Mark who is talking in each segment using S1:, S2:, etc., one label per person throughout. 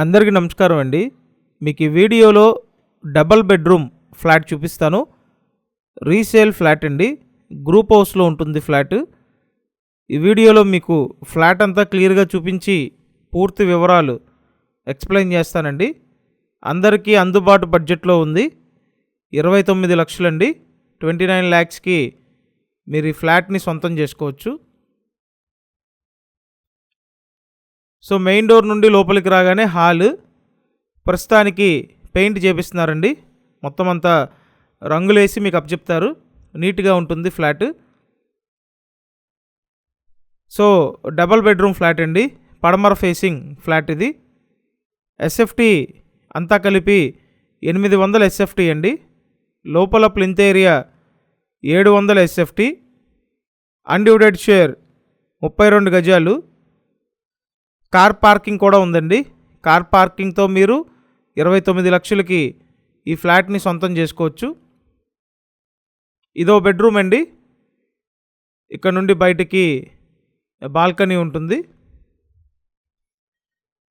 S1: అందరికీ నమస్కారం అండి. మీకు ఈ వీడియోలో డబల్ బెడ్రూమ్ ఫ్లాట్ చూపిస్తాను. రీసేల్ ఫ్లాట్ అండి. గ్రూప్ హౌస్లో ఉంటుంది ఫ్లాట్. ఈ వీడియోలో మీకు ఫ్లాట్ అంతా క్లియర్గా చూపించి పూర్తి వివరాలు ఎక్స్ప్లెయిన్ చేస్తానండి. అందరికీ అందుబాటు బడ్జెట్లో ఉంది. 29 లక్షలండి. 29 lakhsకి మీరు ఈ ఫ్లాట్ని సొంతం చేసుకోవచ్చు. సో మెయిన్ డోర్ నుండి లోపలికి రాగానే హాల్. ప్రస్తుతానికి పెయింట్ చేపిస్తున్నారండి. మొత్తం అంతా రంగులేసి మీకు అప్పచెప్తారు. నీట్గా ఉంటుంది flat. So double bedroom flat అండి. పడమర ఫేసింగ్ ఫ్లాట్ ఇది. ఎస్ఎఫ్టీ అంతా కలిపి 800 ఎస్ఎఫ్టీ అండి. లోపల plinth area 700 SFT. Undivided share 32 గజాలు. కార్ పార్కింగ్ కూడా ఉందండి. కార్ పార్కింగ్తో మీరు 29 లక్షలకి ఈ ఫ్లాట్ని సొంతం చేసుకోవచ్చు. ఇదో బెడ్రూమ్ అండి. ఇక్కడ నుండి బయటికి బాల్కనీ ఉంటుంది.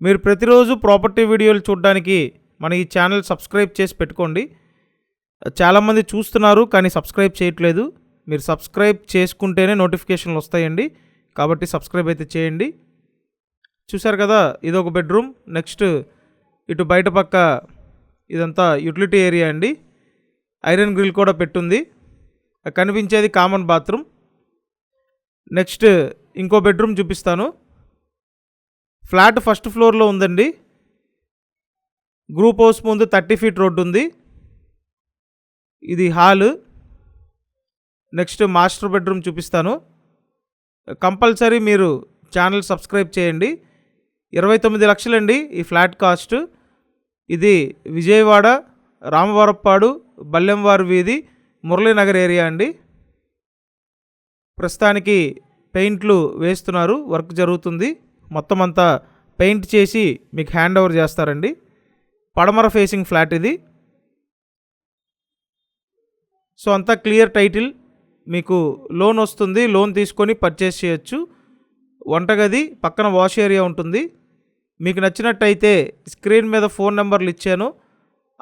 S1: మీరు ప్రతిరోజు ప్రాపర్టీ వీడియోలు చూడడానికి మన ఈ ఛానల్ సబ్స్క్రైబ్ చేసి పెట్టుకోండి. చాలామంది చూస్తున్నారు కానీ సబ్స్క్రైబ్ చేయట్లేదు. మీరు సబ్స్క్రైబ్ చేసుకుంటేనే నోటిఫికేషన్లు వస్తాయండి. కాబట్టి సబ్స్క్రైబ్ అయితే చేయండి. చూసారు కదా, ఇది ఒక బెడ్రూమ్. నెక్స్ట్ ఇటు బయట పక్క ఇదంతా యూటిలిటీ ఏరియా అండి. ఐరన్ గ్రిల్ కూడా పెట్టుంది. కనిపించేది కామన్ బాత్రూమ్. నెక్స్ట్ ఇంకో బెడ్రూమ్ చూపిస్తాను. ఫ్లాట్ ఫస్ట్ ఫ్లోర్లో ఉందండి. గ్రూప్ హౌస్ ముందు 30 feet రోడ్డు ఉంది. ఇది హాల్. నెక్స్ట్ మాస్టర్ బెడ్రూమ్ చూపిస్తాను. కంపల్సరీ మీరు ఛానల్ సబ్స్క్రైబ్ చేయండి. 29 లక్షలండి ఈ ఫ్లాట్ కాస్ట్. ఇది విజయవాడ, రామవరప్పాడు, బల్లెంవారు వీధి, మురళీనగర్ ఏరియా అండి. ప్రస్తుతానికి పెయింట్లు వేస్తున్నారు. వర్క్ జరుగుతుంది. మొత్తం అంతా పెయింట్ చేసి మీకు హ్యాండ్ ఓవర్ చేస్తారండి. పడమర ఫేసింగ్ ఫ్లాట్ ఇది. సో అంతా క్లియర్ టైటిల్. మీకు లోన్ వస్తుంది. లోన్ తీసుకొని పర్చేస్ చేయొచ్చు. వంటగది పక్కన వాష్ ఏరియా ఉంటుంది. మీకు నచ్చినట్టయితే స్క్రీన్ మీద ఫోన్ నెంబర్లు ఇచ్చాను.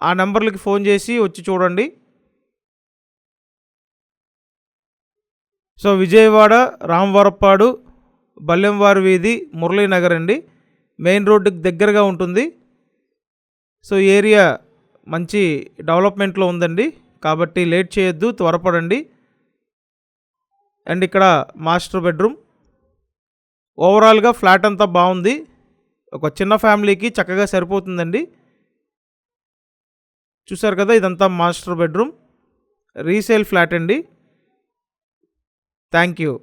S1: ఆ నెంబర్లకి ఫోన్ చేసి వచ్చి చూడండి. సో విజయవాడ, రామవరప్పాడు, బల్లెంవారు వీధి, మురళీనగర్ అండి. మెయిన్ రోడ్డుకి దగ్గరగా ఉంటుంది. సో ఏరియా మంచి డెవలప్మెంట్లో ఉందండి. కాబట్టి లేట్ చేయొద్దు, త్వరపడండి. అండ్ ఇక్కడ మాస్టర్ బెడ్రూమ్. ఓవరాల్గా ఫ్లాట్ అంతా బాగుంది. ఒక చిన్న ఫ్యామిలీకి చక్కగా సరిపోతుందండి. చూసారు కదా, ఇదంతా మాస్టర్ బెడ్రూమ్. రీసేల్ ఫ్లాట్ అండి. Thank you.